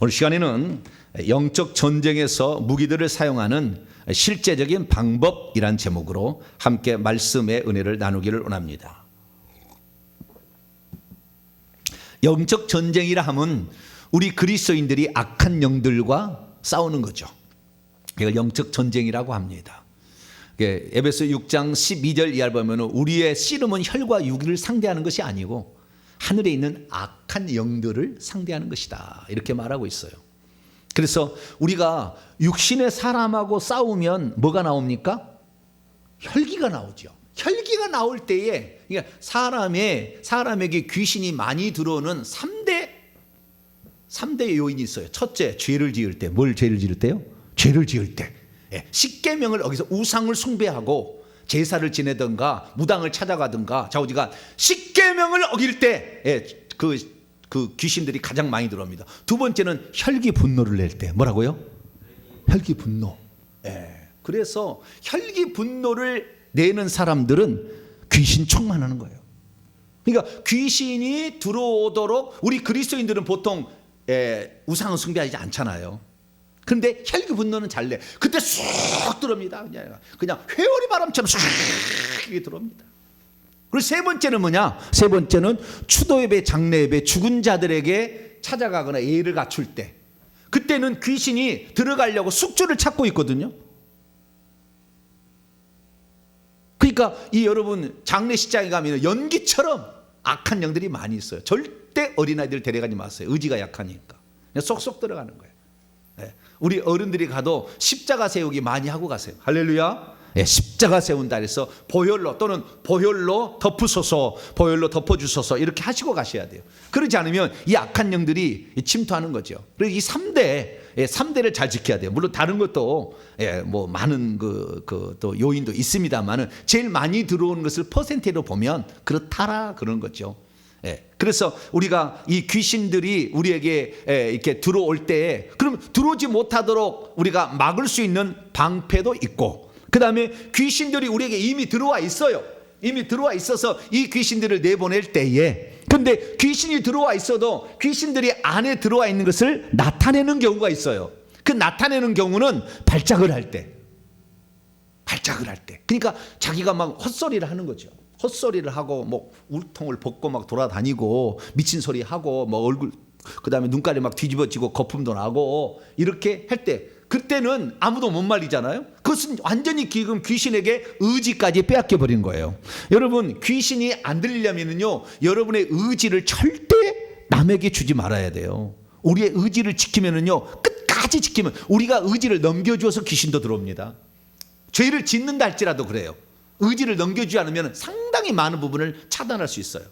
오늘 시간에는 영적 전쟁에서 무기들을 사용하는 실제적인 방법이란 제목으로 함께 말씀의 은혜를 나누기를 원합니다. 영적 전쟁이라 하면 우리 그리스도인들이 악한 영들과 싸우는 거죠. 이걸 영적 전쟁이라고 합니다. 에베소 6장 12절 이하를 보면 우리의 씨름은 혈과 육을 상대하는 것이 아니고 하늘에 있는 악한 영들을 상대하는 것이다, 이렇게 말하고 있어요. 그래서 우리가 육신의 사람하고 싸우면 뭐가 나옵니까? 혈기가 나오죠. 혈기가 나올 때에 그러니까 사람에게 귀신이 많이 들어오는 3대 요인이 있어요. 첫째, 죄를 지을 때. 뭘 죄를 지을 때요? 죄를 지을 때. 십계명을 여기서 우상을 숭배하고 제사를 지내든가 무당을 찾아가든가 좌우지간 십계명을 어길 때 그 귀신들이 가장 많이 들어옵니다. 두 번째는 혈기 분노를 낼 때. 뭐라고요? 혈기 분노. 그래서 혈기 분노를 내는 사람들은 귀신 충만하는 거예요. 그러니까 귀신이 들어오도록 우리 그리스도인들은 보통 우상을 숭배하지 않잖아요. 그런데 혈기 분노는 잘 내. 그때 쑥 들어옵니다. 그냥 회오리 바람처럼 쑥 들어옵니다. 그리고 세 번째는 뭐냐? 세 번째는 추도예배, 장례예배, 죽은 자들에게 찾아가거나 예를 갖출 때, 그때는 귀신이 들어가려고 숙주를 찾고 있거든요. 그러니까 이 여러분 장례식장에 가면 연기처럼 악한 영들이 많이 있어요. 절대 어린아이들 데려가지 마세요. 의지가 약하니까. 그냥 쏙쏙 들어가는 거예요. 우리 어른들이 가도 십자가 세우기 많이 하고 가세요. 할렐루야. 십자가 세운다 해서 보혈로 또는 보혈로 덮으소서, 보혈로 덮어주소서 이렇게 하시고 가셔야 돼요. 그러지 않으면 이 악한 영들이 침투하는 거죠. 그래서 이 3대를 잘 지켜야 돼요. 물론 다른 것도 뭐 많은 또 요인도 있습니다만은 제일 많이 들어오는 것을 퍼센테이로 보면 그렇다라 그런 거죠. 그래서 우리가 이 귀신들이 우리에게 이렇게 들어올 때 그럼 들어오지 못하도록 우리가 막을 수 있는 방패도 있고, 그 다음에 귀신들이 우리에게 이미 들어와 있어요. 이미 들어와 있어서 이 귀신들을 내보낼 때에, 근데 귀신이 들어와 있어도 귀신들이 안에 들어와 있는 것을 나타내는 경우가 있어요. 그 나타내는 경우는 발작을 할 때. 그러니까 자기가 막 헛소리를 하는 거죠. 헛소리를 하고 뭐 울통을 벗고 막 돌아다니고 미친 소리 하고 뭐 얼굴, 그다음에 눈깔이 막 뒤집어지고 거품도 나고 이렇게 할 때, 그때는 아무도 못 말리잖아요. 그것은 완전히 지금 귀신에게 의지까지 빼앗겨 버린 거예요. 여러분, 귀신이 안 들리려면요, 여러분의 의지를 절대 남에게 주지 말아야 돼요. 우리의 의지를 지키면은요, 끝까지 지키면, 우리가 의지를 넘겨주어서 귀신도 들어옵니다. 죄를 짓는다 할지라도 그래요. 의지를 넘겨주지 않으면 상당히 많은 부분을 차단할 수 있어요.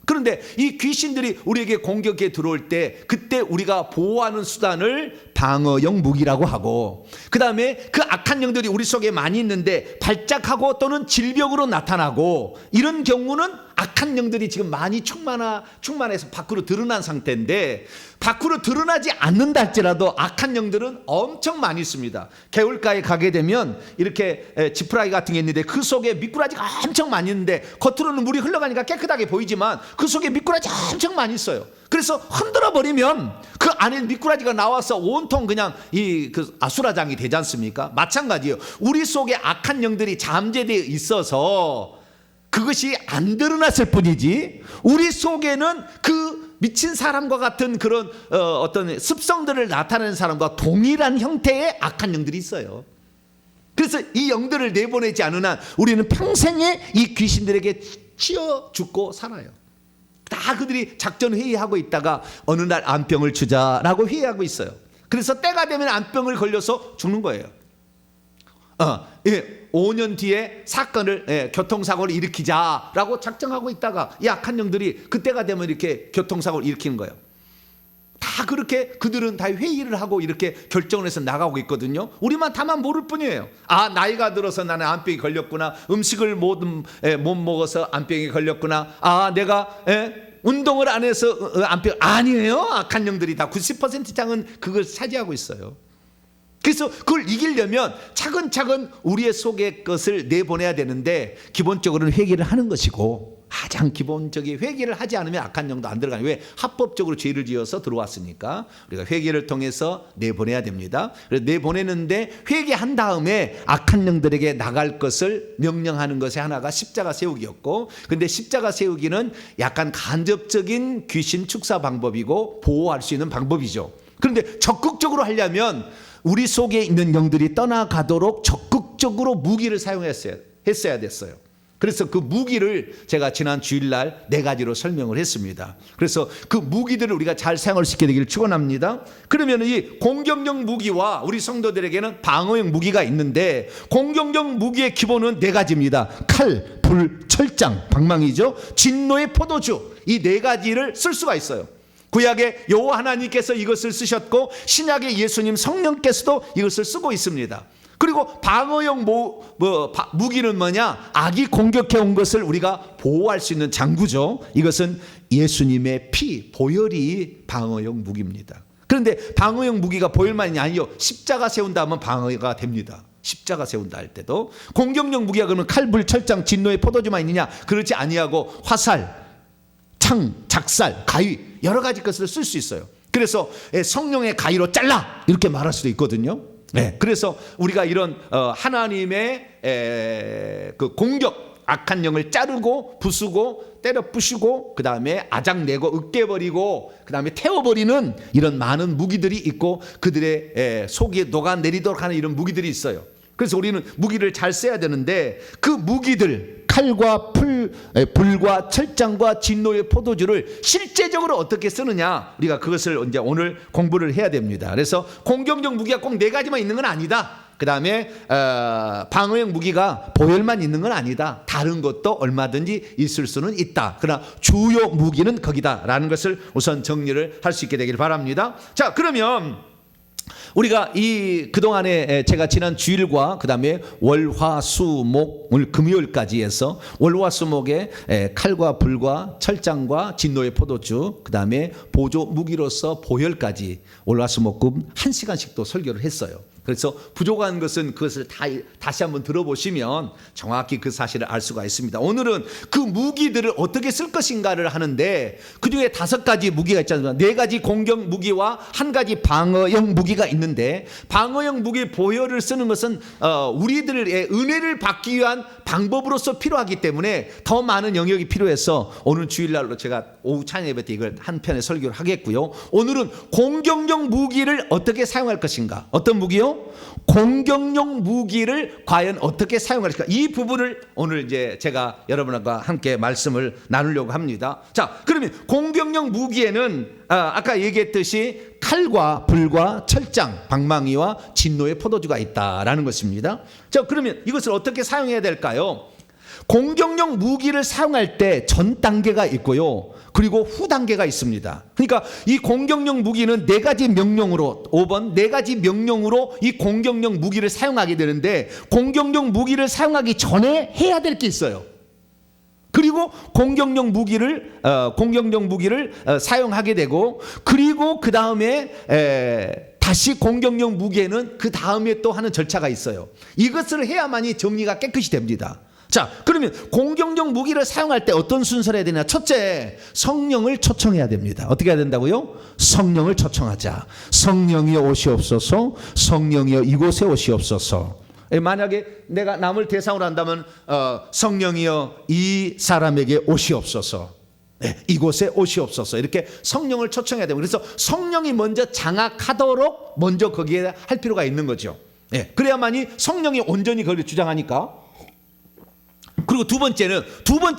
그런데 이 귀신들이 우리에게 공격에 들어올 때, 그때 우리가 보호하는 수단을 방어용 무기라고 하고, 그 다음에 그 악한 영들이 우리 속에 많이 있는데 발작하고 또는 질병으로 나타나고, 이런 경우는 악한 영들이 지금 많이 충만해서 밖으로 드러난 상태인데, 밖으로 드러나지 않는다 할지라도 악한 영들은 엄청 많이 있습니다. 개울가에 가게 되면 이렇게 지푸라기 같은 게 있는데 그 속에 미꾸라지가 엄청 많이 있는데, 겉으로는 물이 흘러가니까 깨끗하게 보이지만 그 속에 미꾸라지 엄청 많이 있어요. 그래서 흔들어 버리면 그 안에 미꾸라지가 나와서 온통 그냥 그 아수라장이 되지 않습니까? 마찬가지예요. 우리 속에 악한 영들이 잠재되어 있어서 그것이 안 드러났을 뿐이지, 우리 속에는 그 미친 사람과 같은 그런 어떤 습성들을 나타내는 사람과 동일한 형태의 악한 영들이 있어요. 그래서 이 영들을 내보내지 않은 한 우리는 평생에 이 귀신들에게 치여 죽고 살아요. 다 그들이 작전 회의하고 있다가 어느 날 암병을 주자라고 회의하고 있어요. 그래서 때가 되면 암병을 걸려서 죽는 거예요. 5년 뒤에 사건을, 교통사고를 일으키자라고 작정하고 있다가 이 악한 영들이 그때가 되면 이렇게 교통사고를 일으키는 거예요. 다 그렇게 그들은 다 회의를 하고 이렇게 결정을 해서 나가고 있거든요. 우리만 다만 모를 뿐이에요. 아, 나이가 들어서 나는 암병이 걸렸구나. 음식을 못 먹어서 암병이 걸렸구나. 아, 내가 운동을 안 해서 암병. 아니에요. 악한 영들이 다 90% 이상은 그걸 차지하고 있어요. 그래서 그걸 이기려면 차근차근 우리의 속의 것을 내보내야 되는데, 기본적으로는 회개를 하는 것이고, 가장 기본적인 회개를 하지 않으면 악한 영도 안 들어가요. 왜? 합법적으로 죄를 지어서 들어왔으니까 우리가 회개를 통해서 내보내야 됩니다. 그래서 내보내는데 회개한 다음에 악한 영들에게 나갈 것을 명령하는 것의 하나가 십자가 세우기였고, 근데 십자가 세우기는 약간 간접적인 귀신 축사 방법이고 보호할 수 있는 방법이죠. 그런데 적극적으로 하려면 우리 속에 있는 영들이 떠나가도록 적극적으로 무기를 사용했어야 됐어요. 그래서 그 무기를 제가 지난 주일날 4가지로 설명을 했습니다. 그래서 그 무기들을 우리가 잘 사용할 수 있게 되기를 축원합니다. 그러면 이 공격력 무기와 우리 성도들에게는 방어형 무기가 있는데, 공격력 무기의 기본은 4가지입니다. 칼, 불, 철장, 방망이죠. 진노의 포도주, 이 4가지를 쓸 수가 있어요. 구약의 여호와 하나님께서 이것을 쓰셨고, 신약의 예수님 성령께서도 이것을 쓰고 있습니다. 그리고 방어형 무기는 뭐냐? 악이 공격해 온 것을 우리가 보호할 수 있는 장구죠. 이것은 예수님의 피, 보혈이 방어형 무기입니다. 그런데 방어형 무기가 보혈만이 아니요, 십자가 세운다 하면 방어가 됩니다. 십자가 세운다 할 때도. 공격력 무기가 그러면 칼, 불, 철장, 진노의 포도주만 있느냐? 그렇지 아니하고 화살, 창, 작살, 가위, 여러 가지 것을 쓸 수 있어요. 그래서 성령의 가위로 잘라 이렇게 말할 수도 있거든요. 네, 그래서 우리가 이런 하나님의 그 공격, 악한 영을 자르고 부수고 때려 부시고 그 다음에 아작내고 으깨버리고 그 다음에 태워버리는 이런 많은 무기들이 있고, 그들의 속에 녹아내리도록 하는 이런 무기들이 있어요. 그래서 우리는 무기를 잘 써야 되는데, 그 무기들, 칼과 불과 철장과 진노의 포도주를 실제적으로 어떻게 쓰느냐, 우리가 그것을 이제 오늘 공부를 해야 됩니다. 그래서 공격적 무기가 꼭 4가지만 있는 건 아니다. 그 다음에 방어형 무기가 보혈만 있는 건 아니다. 다른 것도 얼마든지 있을 수는 있다. 그러나 주요 무기는 거기다라는 것을 우선 정리를 할 수 있게 되길 바랍니다. 자, 그러면 우리가 그동안에 제가 지난 주일과 그 다음에 월화수목 오늘 금요일까지 해서 월화수목에 칼과 불과 철장과 진노의 포도주 그 다음에 보조 무기로서 보혈까지 월화수목금 1시간씩 또 설교를 했어요. 그래서 부족한 것은 그것을 다시 한번 들어보시면 정확히 그 사실을 알 수가 있습니다. 오늘은 그 무기들을 어떻게 쓸 것인가를 하는데, 그중에 5가지 무기가 있지 않습니까? 4가지 공격 무기와 1가지 방어형 무기가 있는데, 방어형 무기 보혈을 쓰는 것은 우리들의 은혜를 받기 위한 방법으로서 필요하기 때문에 더 많은 영역이 필요해서 오늘 주일날로 제가 오후 찬양 예배 때 이걸 한 편의 설교를 하겠고요. 오늘은 공격력 무기를 어떻게 사용할 것인가. 어떤 무기요? 공격용 무기를 과연 어떻게 사용할 것인가, 이 부분을 오늘 이제 제가 여러분과 함께 말씀을 나누려고 합니다. 자, 그러면 공격용 무기에는 아까 얘기했듯이 칼과 불과 철장, 방망이와 진노의 포도주가 있다라는 것입니다. 자, 그러면 이것을 어떻게 사용해야 될까요? 공격용 무기를 사용할 때 전 단계가 있고요, 그리고 후 단계가 있습니다. 그러니까 이 공격용 무기는 4가지 명령으로, 5번 4가지 명령으로 이 공격용 무기를 사용하게 되는데, 공격용 무기를 사용하기 전에 해야 될 게 있어요. 그리고 공격용 무기를 사용하게 되고, 그리고 그 다음에 다시 공격용 무기에는 그 다음에 또 하는 절차가 있어요. 이것을 해야만이 정리가 깨끗이 됩니다. 자, 그러면 공격용 무기를 사용할 때 어떤 순서를 해야 되냐? 첫째, 성령을 초청해야 됩니다. 어떻게 해야 된다고요? 성령을 초청하자. 성령이여 오시옵소서, 성령이여 이곳에 오시옵소서. 만약에 내가 남을 대상으로 한다면 성령이여 이 사람에게 오시옵소서, 이곳에 오시옵소서, 이렇게 성령을 초청해야 됩니다. 그래서 성령이 먼저 장악하도록 먼저 거기에 할 필요가 있는 거죠. 그래야만이 성령이 온전히 그걸 주장하니까. 그리고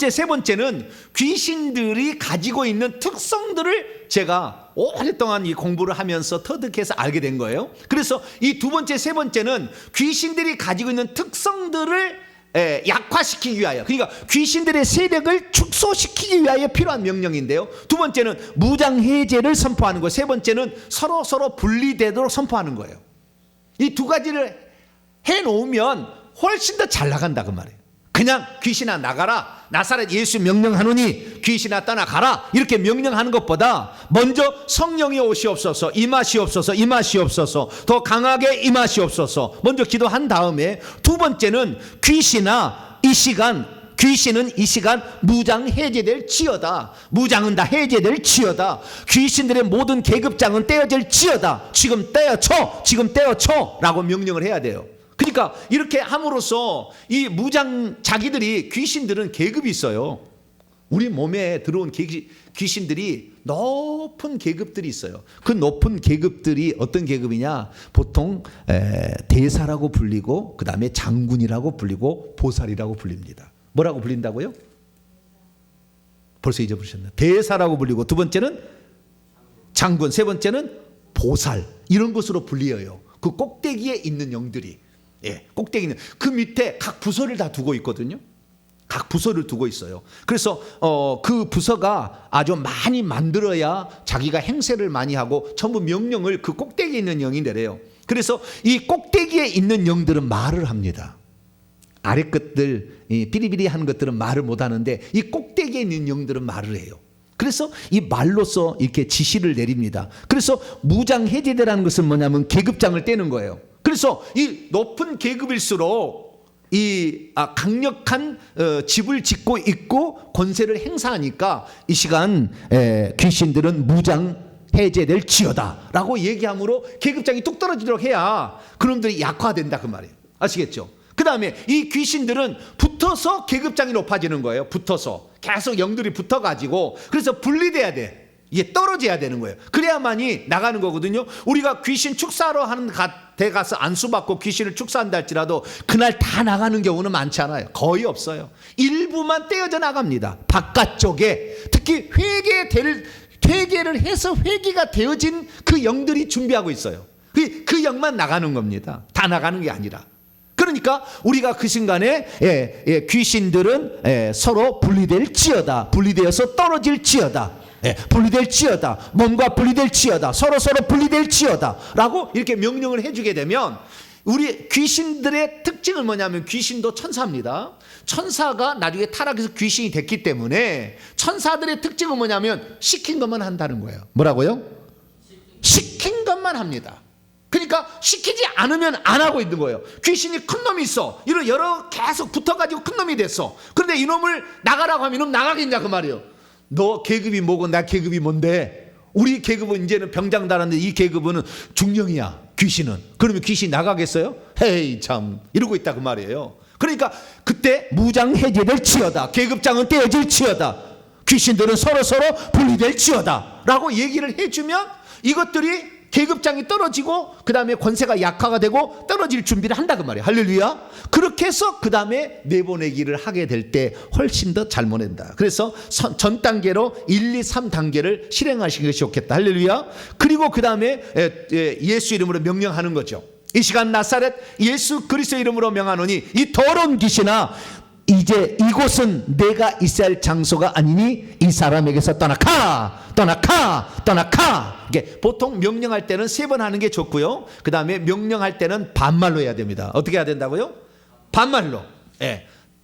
세 번째는 귀신들이 가지고 있는 특성들을 제가 오랫동안 이 공부를 하면서 터득해서 알게 된 거예요. 그래서 이 2번째, 3번째는 귀신들이 가지고 있는 특성들을 약화시키기 위하여, 그러니까 귀신들의 세력을 축소시키기 위하여 필요한 명령인데요. 2번째는 무장해제를 선포하는 거, 3번째는 서로 분리되도록 선포하는 거예요. 이 2가지를 해놓으면 훨씬 더 잘 나간다 그 말이에요. 그냥 귀신아 나가라, 나사렛 예수 명령하노니 귀신아 떠나가라, 이렇게 명령하는 것보다 먼저 성령이 오시옵소서, 임하시옵소서, 임하시옵소서, 더 강하게 임하시옵소서 먼저 기도한 다음에, 2번째는 귀신아 이 시간 귀신은 이 시간 무장 해제될 지어다. 무장은 다 해제될 지어다. 귀신들의 모든 계급장은 떼어질 지어다. 지금 떼어쳐, 지금 떼어쳐 라고 명령을 해야 돼요. 그러니까 이렇게 함으로써 이 무장, 자기들이, 귀신들은 계급이 있어요. 우리 몸에 들어온 귀신들이 높은 계급들이 있어요. 그 높은 계급들이 어떤 계급이냐? 보통 대사라고 불리고, 그 다음에 장군이라고 불리고, 보살이라고 불립니다. 뭐라고 불린다고요? 벌써 잊어버리셨나요? 대사라고 불리고, 두 번째는 장군, 세 번째는 보살, 이런 것으로 불리어요. 그 꼭대기에 있는 영들이, 꼭대기는 그 밑에 각 부서를 다 두고 있거든요. 각 부서를 두고 있어요. 그래서 그 부서가 아주 많이 만들어야 자기가 행세를 많이 하고 전부 명령을 그 꼭대기에 있는 영이 내려요. 그래서 이 꼭대기에 있는 영들은 말을 합니다. 아래 것들, 비리비리한 것들은 말을 못하는데 이 꼭대기에 있는 영들은 말을 해요. 그래서 이 말로써 이렇게 지시를 내립니다. 그래서 무장 해제되라는 것은 뭐냐면 계급장을 떼는 거예요. 그래서 이 높은 계급일수록 이 강력한 집을 짓고 있고 권세를 행사하니까 이 시간 귀신들은 무장 해제될 지어다 라고 얘기함으로 계급장이 뚝 떨어지도록 해야 그놈들이 약화된다 그 말이에요. 아시겠죠? 그 다음에 이 귀신들은 붙어서 계급장이 높아지는 거예요. 붙어서 계속 영들이 붙어가지고, 그래서 분리돼야 돼. 이게 떨어져야 되는 거예요. 그래야만이 나가는 거거든요. 우리가 귀신 축사하러 하는 데 가서 안수받고 귀신을 축사한다 할지라도 그날 다 나가는 경우는 많지 않아요. 거의 없어요. 일부만 떼어져 나갑니다. 바깥쪽에 특히 회개를 해서 회개가 되어진 그 영들이 준비하고 있어요. 그 영만 나가는 겁니다. 다 나가는 게 아니라. 그러니까 우리가 그 순간에 귀신들은 서로 분리될지어다, 분리되어서 떨어질지어다, 분리될지어다, 몸과 분리될지어다, 서로 분리될지어다 라고 이렇게 명령을 해주게 되면, 우리 귀신들의 특징은 뭐냐면 귀신도 천사입니다. 천사가 나중에 타락해서 귀신이 됐기 때문에 천사들의 특징은 뭐냐면 시킨 것만 한다는 거예요. 뭐라고요? 시킨 것만 합니다. 그러니까 시키지 않으면 안 하고 있는 거예요. 귀신이 큰 놈이 있어. 이런 여러 계속 붙어가지고 큰 놈이 됐어. 그런데 이놈을 나가라고 하면 이놈 나가겠냐 그 말이에요. 너 계급이 뭐고 나 계급이 뭔데? 우리 계급은 이제는 병장 달았는데 이 계급은 중령이야. 귀신은. 그러면 귀신이 나가겠어요? 헤이 참 이러고 있다 그 말이에요. 그러니까 그때 무장 해제될 지어다. 계급장은 떼어질 지어다. 귀신들은 서로 분리될 지어다 라고 얘기를 해주면 이것들이 계급장이 떨어지고 그 다음에 권세가 약화가 되고 떨어질 준비를 한다 그 말이에요. 할렐루야. 그렇게 해서 그 다음에 내보내기를 하게 될 때 훨씬 더 잘 보낸다. 그래서 전 단계로 1, 2, 3단계를 실행하시는 것이 좋겠다. 할렐루야. 그리고 그 다음에 예수 이름으로 명령하는 거죠. 이 시간 나사렛 예수 그리스도 이름으로 명하노니 이 더러운 귀신아, 이제 이곳은 내가 있어야 할 장소가 아니니 이 사람에게서 떠나가. 이게 보통 명령할 때는 3번 하는 게 좋고요. 그 다음에 명령할 때는 반말로 해야 됩니다. 어떻게 해야 된다고요? 반말로.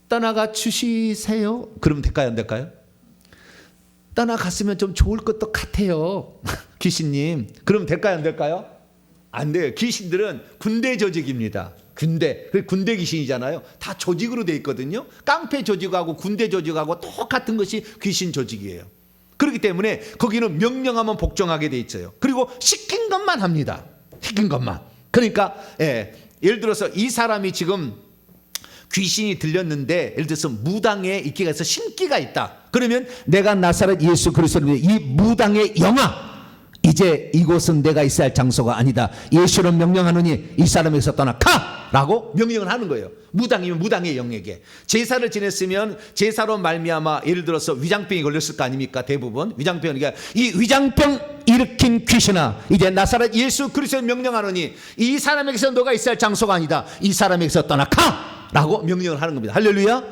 떠나가 주시세요. 그러면 될까요? 안 될까요? 떠나갔으면 좀 좋을 것도 같아요. 귀신님. 그러면 될까요? 안 될까요? 안 돼요. 귀신들은 군대 조직입니다. 군대 귀신이잖아요. 다 조직으로 돼 있거든요. 깡패 조직하고 군대 조직하고 똑같은 것이 귀신 조직이에요. 그렇기 때문에 거기는 명령하면 복종하게 돼 있어요. 그리고 시킨 것만 합니다. 시킨 것만. 그러니까 예를 들어서 이 사람이 지금 귀신이 들렸는데, 예를 들어서 무당에 있기가 해서 신기가 있다. 그러면 내가 나사렛 예수 그리스도를 이 무당의 영아, 이제 이곳은 내가 있어야 할 장소가 아니다. 예수로 명령하노니 이 사람에게서 떠나가 라고 명령을 하는 거예요. 무당이면 무당의 영에게. 제사를 지냈으면 제사로 말미암아 예를 들어서 위장병이 걸렸을 거 아닙니까? 대부분 위장병이니까 이 위장병 일으킨 귀신아, 이제 나사렛 예수 그리스도를 명령하노니 이 사람에게서 너가 있어야 할 장소가 아니다. 이 사람에게서 떠나가 라고 명령을 하는 겁니다. 할렐루야.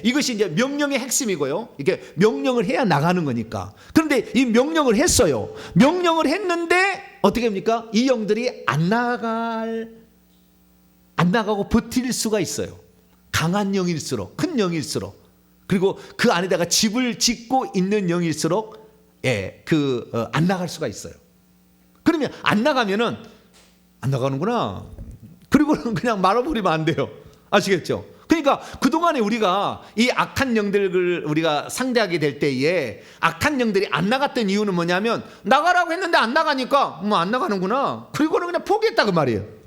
이것이 이제 명령의 핵심이고요. 이게 명령을 해야 나가는 거니까. 그런데 이 명령을 했어요. 명령을 했는데 어떻게 합니까? 이 영들이 안 나가고 버틸 수가 있어요. 강한 영일수록, 큰 영일수록, 그리고 그 안에다가 집을 짓고 있는 영일수록 안 나갈 수가 있어요. 그러면 안 나가면은 안 나가는구나. 그리고는 그냥 말아버리면 안 돼요. 아시겠죠? 그러니까 그러니까 그동안에 우리가 이 악한 영들을 우리가 상대하게 될 때에 악한 영들이 안 나갔던 이유는 뭐냐면 나가라고 했는데 안 나가니까 뭐 안 나가는구나. 그리고는 그냥 포기했다 그 말이에요.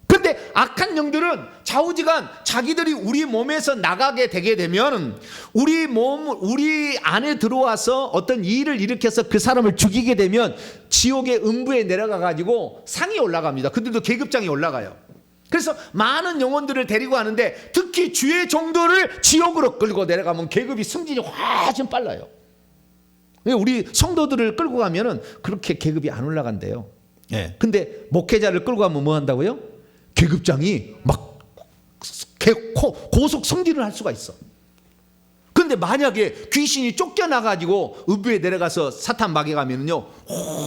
근데 악한 영들은 좌우지간 자기들이 우리 몸에서 나가게 되게 되면 우리 안에 들어와서 어떤 일을 일으켜서 그 사람을 죽이게 되면 지옥의 음부에 내려가 가지고 상이 올라갑니다. 그들도 계급장이 올라가요. 그래서 많은 영혼들을 데리고 가는데 특히 주의 종들을 지옥으로 끌고 내려가면 계급이 승진이 훨씬 빨라요. 우리 성도들을 끌고 가면은 그렇게 계급이 안 올라간대요. 예. 근데 목회자를 끌고 가면 뭐 한다고요? 계급장이 막 고속 승진을 할 수가 있어. 그런데 만약에 귀신이 쫓겨나가지고 음부에 내려가서 사탄 막에 가면은요,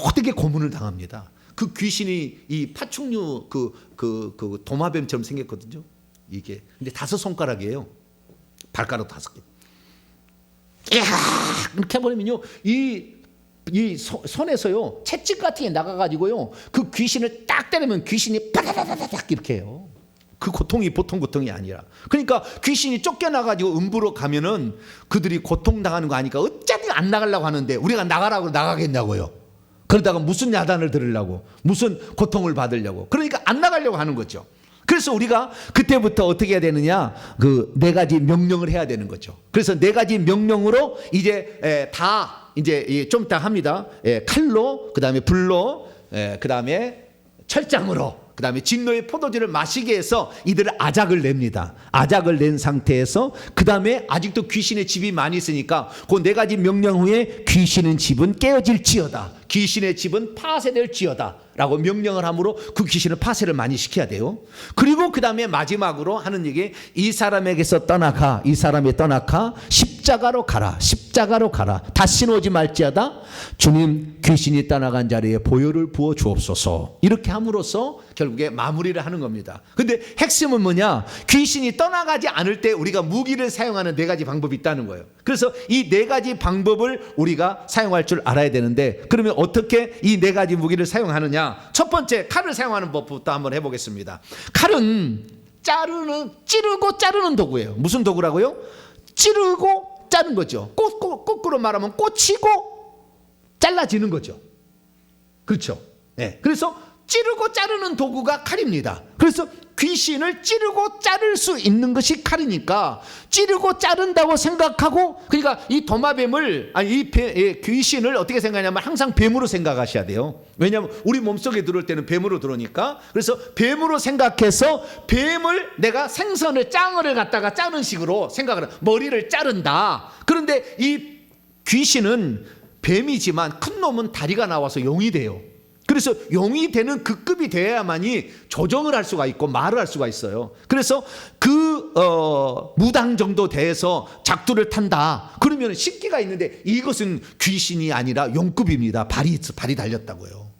어떻게 고문을 당합니다. 그 귀신이 이 파충류 그 도마뱀처럼 생겼거든요. 이게 근데 5손가락이에요. 발가락 5개. 이야, 이렇게 해버리면요, 이 손에서요 채찍 같은 게 나가가지고요 그 귀신을 딱 때리면 귀신이 빠다다다닥 이렇게 해요. 그 고통이 보통 고통이 아니라. 그러니까 귀신이 쫓겨나가지고 음부로 가면은 그들이 고통당하는 거 아니까 어차피 안 나가려고 하는데 우리가 나가라고 나가겠냐고요. 그러다가 무슨 야단을 들으려고, 무슨 고통을 받으려고. 그러니까 안 나가려고 하는 거죠. 그래서 우리가 그때부터 어떻게 해야 되느냐, 그 4가지 명령을 해야 되는 거죠. 그래서 4가지 명령으로 이제 이제 좀 이따 합니다. 칼로, 그 다음에 불로, 그 다음에 철장으로, 그 다음에 진노의 포도주를 마시게 해서 이들을 아작을 냅니다. 아작을 낸 상태에서 그 다음에 아직도 귀신의 집이 많이 있으니까 그 4가지 명령 후에 귀신의 집은 깨어질지어다, 귀신의 집은 파쇄될지어다 라고 명령을 함으로 그 귀신을 파쇄를 많이 시켜야 돼요. 그리고 그 다음에 마지막으로 하는 얘기, 이 사람에게서 떠나가, 이 사람이 떠나가 십자가로 가라, 십자가로 가라, 다시는 오지 말지어다. 주님, 귀신이 떠나간 자리에 보혈을 부어 주옵소서. 이렇게 함으로써 결국에 마무리를 하는 겁니다. 근데 핵심은 뭐냐, 귀신이 떠나가지 않을 때 우리가 무기를 사용하는 4가지 방법이 있다는 거예요. 그래서 이 4가지 방법을 우리가 사용할 줄 알아야 되는데, 그러면 어떻게 이 4가지 무기를 사용하느냐. 첫 번째, 칼을 사용하는 법부터 한번 해보겠습니다. 칼은 찌르고 자르는 도구예요. 무슨 도구라고요? 찌르고 자른 거죠. 거꾸로 말하면 꽂히고 잘라지는 거죠. 그렇죠? 네. 그래서 찌르고 자르는 도구가 칼입니다. 그래서 귀신을 찌르고 자를 수 있는 것이 칼이니까 찌르고 자른다고 생각하고, 그러니까 이 도마뱀을, 이 귀신을 어떻게 생각하냐면 항상 뱀으로 생각하셔야 돼요. 왜냐하면 우리 몸속에 들어올 때는 뱀으로 들어오니까. 그래서 뱀으로 생각해서 뱀을 내가 생선을 짱어를 갖다가 자른 식으로 생각을, 머리를 자른다. 그런데 이 귀신은 뱀이지만 큰 놈은 다리가 나와서 용이 돼요. 그래서 용이 되는 그 급이 돼야만이 조정을 할 수가 있고 말을 할 수가 있어요. 그래서 그 무당 정도 돼서 작두를 탄다. 그러면 식기가 있는데 이것은 귀신이 아니라 용급입니다. 발이 달렸다고요.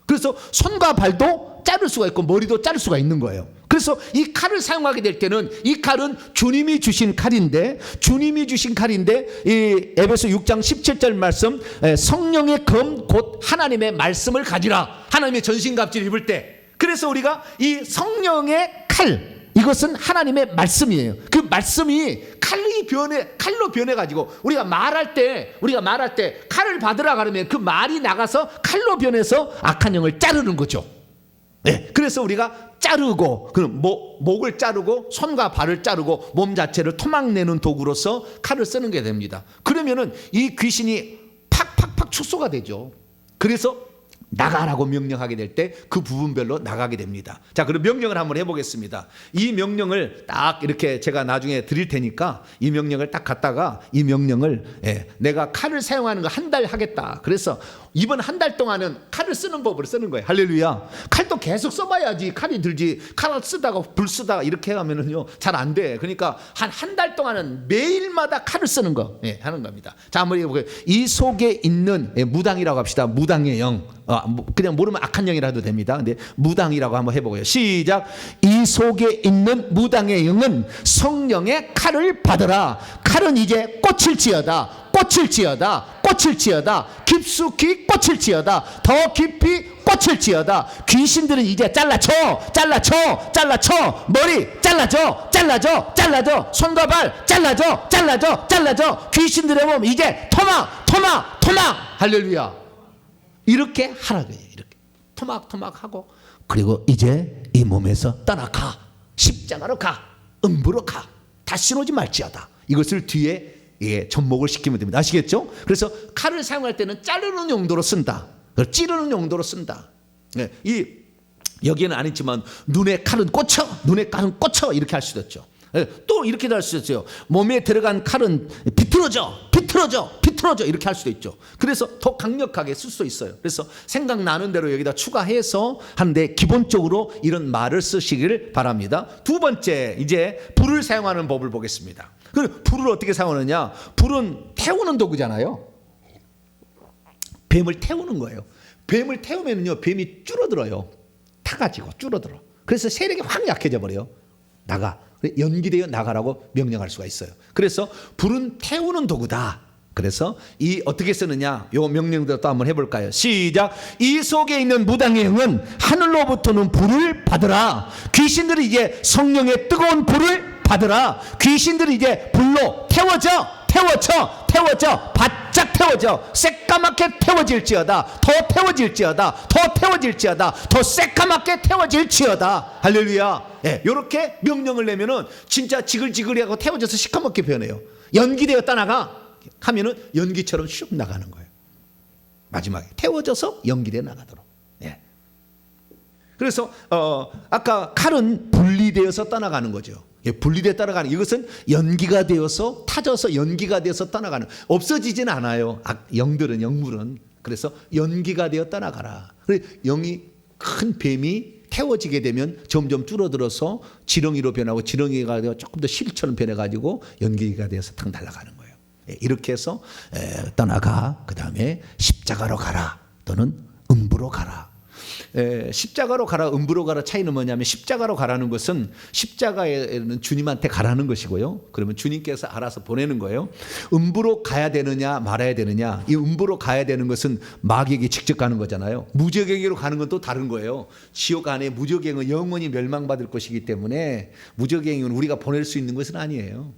그래서 손과 발도 자를 수가 있고 머리도 자를 수가 있는 거예요. 그래서 이 칼을 사용하게 될 때는 이 칼은 주님이 주신 칼인데, 이 에베소 6장 17절 말씀, 성령의 검 곧 하나님의 말씀을 가지라. 하나님의 전신갑주를 입을 때, 그래서 우리가 이 성령의 칼, 이것은 하나님의 말씀이에요. 그 말씀이 칼로 변해가지고 우리가 말할 때 칼을 받으라 그러면 그 말이 나가서 칼로 변해서 악한 영을 자르는 거죠. 네, 그래서 우리가 자르고, 그럼 목을 자르고 손과 발을 자르고 몸 자체를 토막내는 도구로서 칼을 쓰는 게 됩니다. 그러면은 이 귀신이 팍팍팍 축소가 되죠. 그래서 나가라고 명령하게 될 때 그 부분별로 나가게 됩니다. 자, 그럼 명령을 한번 해보겠습니다. 이 명령을 딱 이렇게 제가 나중에 드릴 테니까 이 명령을 딱 갖다가 이 명령을, 내가 칼을 사용하는 거 1달 하겠다. 그래서 이번 1달 동안은 칼을 쓰는 법을 쓰는 거예요. 할렐루야. 칼도 계속 써봐야지 칼이 들지. 칼을 쓰다가 불 쓰다가 이렇게 하면은요 잘 안 돼. 그러니까 한 달 동안은 매일마다 칼을 쓰는 거 하는 겁니다. 자, 한번 해볼게요. 이 속에 있는 무당이라고 합시다. 무당의 영. 그냥 모르면 악한 영이라 해도 됩니다. 근데 무당이라고 한번 해보고요. 시작. 이 속에 있는 무당의 영은 성령의 칼을 받으라. 칼은 이제 꽂힐지어다. 꽂힐지어다. 꽂힐지어다. 깊숙이 꽂힐지어다. 더 깊이 꽂힐지어다. 귀신들은 이제 잘라쳐. 머리 잘라줘. 손과 발 잘라줘. 귀신들의 몸 이제 토막. 할렐루야. 이렇게 하라고요. 이렇게 토막하고, 그리고 이제 이 몸에서 떠나가. 십자가로 가. 음부로 가. 다시 오지 말지어다. 이것을 뒤에 접목을 시키면 됩니다. 아시겠죠? 그래서 칼을 사용할 때는 자르는 용도로 쓴다. 찌르는 용도로 쓴다. 여기에는 안 있지만 눈에 칼은 꽂혀 이렇게 할 수도 있죠. 또 이렇게도 할 수 있어요. 몸에 들어간 칼은 비틀어져 이렇게 할 수도 있죠. 그래서 더 강력하게 쓸 수도 있어요. 그래서 생각나는 대로 여기다 추가해서 하는데, 기본적으로 이런 말을 쓰시길 바랍니다. 두 번째, 이제 불을 사용하는 법을 보겠습니다. 그 불을 어떻게 사용하느냐? 불은 태우는 도구잖아요. 뱀을 태우는 거예요. 뱀을 태우면요, 뱀이 줄어들어요. 타가지고 줄어들어. 그래서 세력이 확 약해져 버려요. 나가. 연기되어 나가라고 명령할 수가 있어요. 그래서 불은 태우는 도구다. 그래서 이 어떻게 쓰느냐, 요 명령대로 또 한번 해볼까요? 시작. 이 속에 있는 무당의 영은 하늘로부터는 불을 받으라. 귀신들이 이제 성령의 뜨거운 불을 받으라. 귀신들이 이제 불로 태워져. 바짝 태워져. 새까맣게 태워질지어다. 더 태워질지어다. 더 새까맣게 태워질지어다. 할렐루야. 이렇게 명령을 내면은 진짜 지글지글하고 태워져서 시커멓게 변해요. 연기되어 떠나가 하면은 연기처럼 슉 나가는 거예요. 마지막에 태워져서 연기되어 나가도록. 그래서 아까 칼은 분리되어서 떠나가는 거죠. 분리되어 떠나가는, 이것은 연기가 되어서 타져서 연기가 되어서 떠나가는, 없어지진 않아요. 영물은. 그래서 연기가 되어 떠나가라. 영이 큰 뱀이 태워지게 되면 점점 줄어들어서 지렁이로 변하고, 지렁이가 되어 조금 더 실처럼 변해가지고 연기가 되어서 탁 날아가는 거예요. 이렇게 해서 떠나가. 그 다음에 십자가로 가라 또는 음부로 가라. 십자가로 가라, 음부로 가라 차이는 뭐냐면, 십자가로 가라는 것은 십자가에는 주님한테 가라는 것이고요. 그러면 주님께서 알아서 보내는 거예요. 음부로 가야 되느냐 말아야 되느냐, 이 음부로 가야 되는 것은 마귀에게 직접 가는 거잖아요. 무적에게로 가는 건 또 다른 거예요. 지옥 안에 무적행은 영원히 멸망받을 것이기 때문에 무적행은 우리가 보낼 수 있는 것은 아니에요.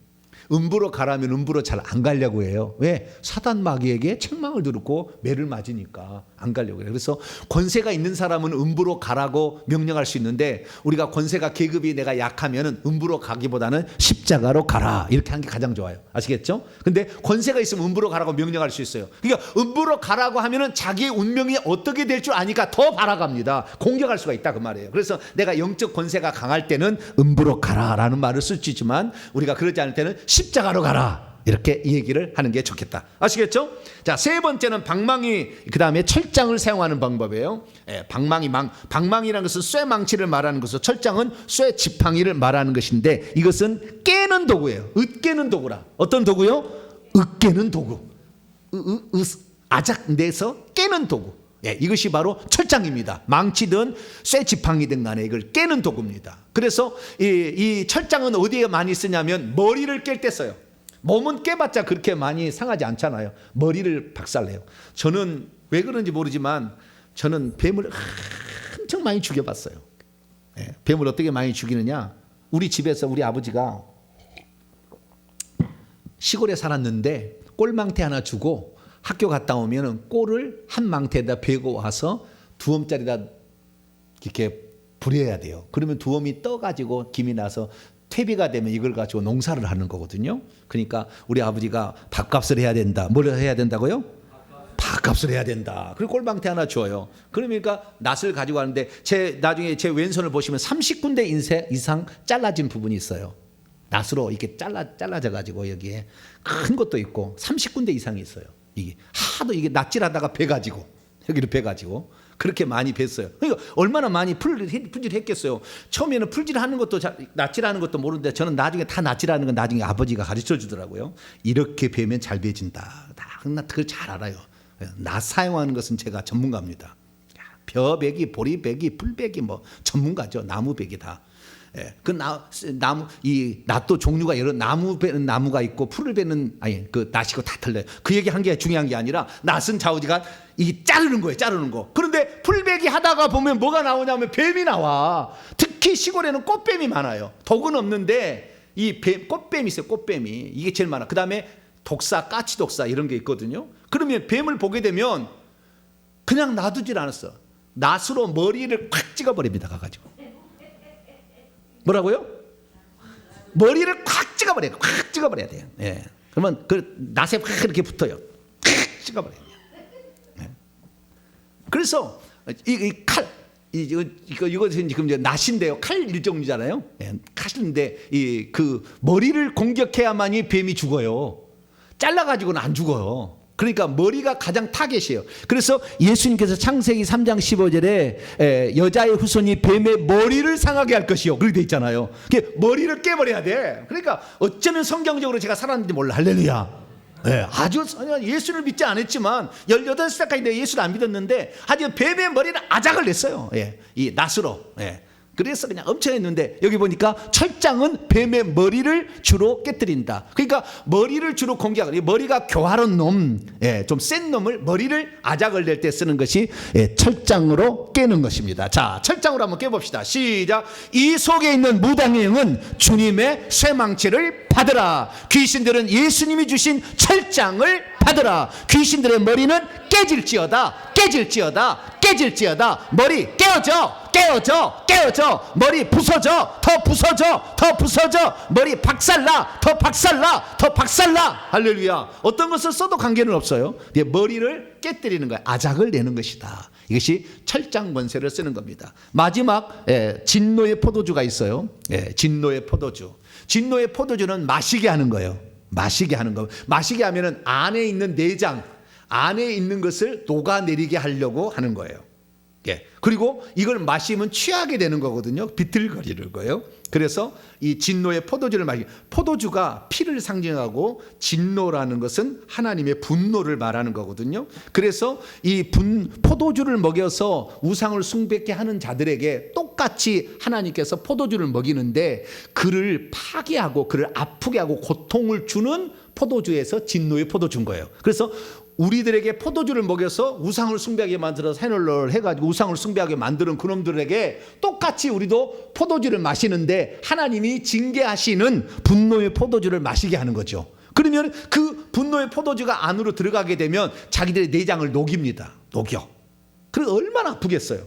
음부로 가라면 음부로 잘 안 가려고 해요. 왜? 사단 마귀에게 책망을 들었고 매를 맞으니까 안 가려고 해요. 그래서 권세가 있는 사람은 음부로 가라고 명령할 수 있는데, 우리가 권세가 계급이 내가 약하면 음부로 가기보다는 십자가로 가라 이렇게 하는 게 가장 좋아요. 아시겠죠? 근데 권세가 있으면 음부로 가라고 명령할 수 있어요. 그러니까 음부로 가라고 하면은 자기의 운명이 어떻게 될 줄 아니까 더 바라갑니다. 공격할 수가 있다 그 말이에요. 그래서 내가 영적 권세가 강할 때는 음부로 가라라는 말을 쓸 수 있지만, 우리가 그러지 않을 때는 십자가로 가라 이렇게 얘기를 하는 게 좋겠다. 아시겠죠? 자, 세 번째는 방망이, 그 다음에 철장을 사용하는 방법이에요. 방망이라는 것은 쇠망치를 말하는 것이고, 철장은 쇠지팡이를 말하는 것인데, 이것은 깨는 도구예요. 으깨는 도구라. 어떤 도구요? 으깨는 도구. 아작 내서 깨는 도구. 이것이 바로 철장입니다. 망치든 쇠지팡이든 간에 이걸 깨는 도구입니다. 그래서 이 철장은 어디에 많이 쓰냐면, 머리를 깰 때 써요. 몸은 깨봤자 그렇게 많이 상하지 않잖아요. 머리를 박살내요. 저는 왜 그런지 모르지만 저는 뱀을 엄청 많이 죽여봤어요. 뱀을 어떻게 많이 죽이느냐, 우리 집에서 우리 아버지가 시골에 살았는데 꼴망태 하나 주고 학교 갔다 오면 꼴을 한 망태에다 베고 와서 두엄짜리다 이렇게 부려야 돼요. 그러면 두엄이 떠가지고 김이 나서 퇴비가 되면 이걸 가지고 농사를 하는 거거든요. 그러니까 우리 아버지가 밥값을 해야 된다. 뭘 해야 된다고요? 밥값을 해야 된다. 그리고 꼴망태 하나 줘요. 그러니까 낫을 가지고 가는데, 나중에 제 왼손을 보시면 30군데 이상 잘라진 부분이 있어요. 낫으로 이렇게 잘라져 가지고 여기에 큰 것도 있고 30군데 이상이 있어요. 이게 하도 이게 낫질하다가 베가지고 여기를 베가지고 그렇게 많이 뱄어요. 그러니까 얼마나 많이 풀질했겠어요. 처음에는 풀질하는 것도 낫질하는 것도 모르는데, 저는 나중에 다 낫질하는 건 나중에 아버지가 가르쳐 주더라고요. 이렇게 베면 잘 베진다. 나 그걸 잘 알아요. 낫 사용하는 것은 제가 전문가입니다. 벼 베기, 보리 베기, 풀 베기 뭐 전문가죠. 나무 베기 다. 예, 그 나무 이 낫도 종류가 여러 나무 베는 나무가 있고 풀을 베는 그 낫이고 다 틀려요. 그 얘기 한 게 중요한 게 아니라 낫은 좌우지간 이 자르는 거예요, 자르는 거. 그런데 풀베기 하다가 보면 뭐가 나오냐면 뱀이 나와. 특히 시골에는 꽃뱀이 많아요. 독은 없는데 이 꽃뱀이 있어요, 꽃뱀이. 이게 제일 많아. 그 다음에 독사, 까치독사 이런 게 있거든요. 그러면 뱀을 보게 되면 그냥 놔두질 않았어. 낫으로 머리를 콱 찍어버립니다, 가가지고. 뭐라고요? 머리를 콱 찍어버려요. 콱 찍어버려야 돼요. 예. 그러면 그 낫에 확 이렇게 붙어요. 콱 찍어버려요. 예. 그래서 이 칼, 이것은 지금 이제 낫인데요. 칼 일종이잖아요. 예. 칼인데 이 그 머리를 공격해야만이 뱀이 죽어요. 잘라가지고는 안 죽어요. 그러니까 머리가 가장 타겟이에요. 그래서 예수님께서 창세기 3장 15절에 여자의 후손이 뱀의 머리를 상하게 할 것이요, 그렇게 돼 있잖아요. 머리를 깨버려야 돼. 그러니까 어쩌면 성경적으로 제가 살았는지 몰라. 할렐루야. 네, 아주 예수를 믿지 않았지만 18살까지 내가 예수를 안 믿었는데 아주 뱀의 머리를 아작을 냈어요. 예, 이 낫으로. 예. 그래서 그냥 엄청 했는데 여기 보니까 철장은 뱀의 머리를 주로 깨뜨린다. 그러니까 머리를 주로 공격하는, 머리가 교활한 놈, 예, 좀 센 놈을 머리를 아작을 낼 때 쓰는 것이 철장으로 깨는 것입니다. 자, 철장으로 한번 깨봅시다. 시작. 이 속에 있는 무당의 영은 주님의 쇠망치를 받으라. 귀신들은 예수님이 주신 철장을 받으라. 귀신들의 머리는 깨질지어다, 깨질지어다, 깨질지어다. 머리 깨어져, 깨어져, 깨어져. 머리 부서져, 더 부서져, 더 부서져. 머리 박살나, 더 박살나, 더 박살나. 할렐루야. 어떤 것을 써도 관계는 없어요. 머리를 깨뜨리는 거야. 아작을 내는 것이다. 이것이 철장 권세를 쓰는 겁니다. 마지막 진노의 포도주가 있어요. 진노의 포도주. 진노의 포도주는 마시게 하는 거예요. 마시게 하는 거. 마시게 하면은 안에 있는 내장, 안에 있는 것을 녹아내리게 하려고 하는 거예요. 예. 그리고 이걸 마시면 취하게 되는 거거든요. 비틀거리는 거예요. 그래서 이 진노의 포도주를 마시게. 포도주가 피를 상징하고 진노라는 것은 하나님의 분노를 말하는 거거든요. 그래서 이 포도주를 먹여서 우상을 숭배케 하는 자들에게 똑같이 하나님께서 포도주를 먹이는데 그를 파괴하고 그를 아프게 하고 고통을 주는 포도주에서 진노의 포도주인 거예요. 그래서 우리들에게 포도주를 먹여서 우상을 숭배하게 만들어서 해널을 해가지고 우상을 숭배하게 만드는 그놈들에게 똑같이 우리도 포도주를 마시는데 하나님이 징계하시는 분노의 포도주를 마시게 하는 거죠. 그러면 그 분노의 포도주가 안으로 들어가게 되면 자기들의 내장을 녹입니다. 녹여. 그래서 얼마나 아프겠어요.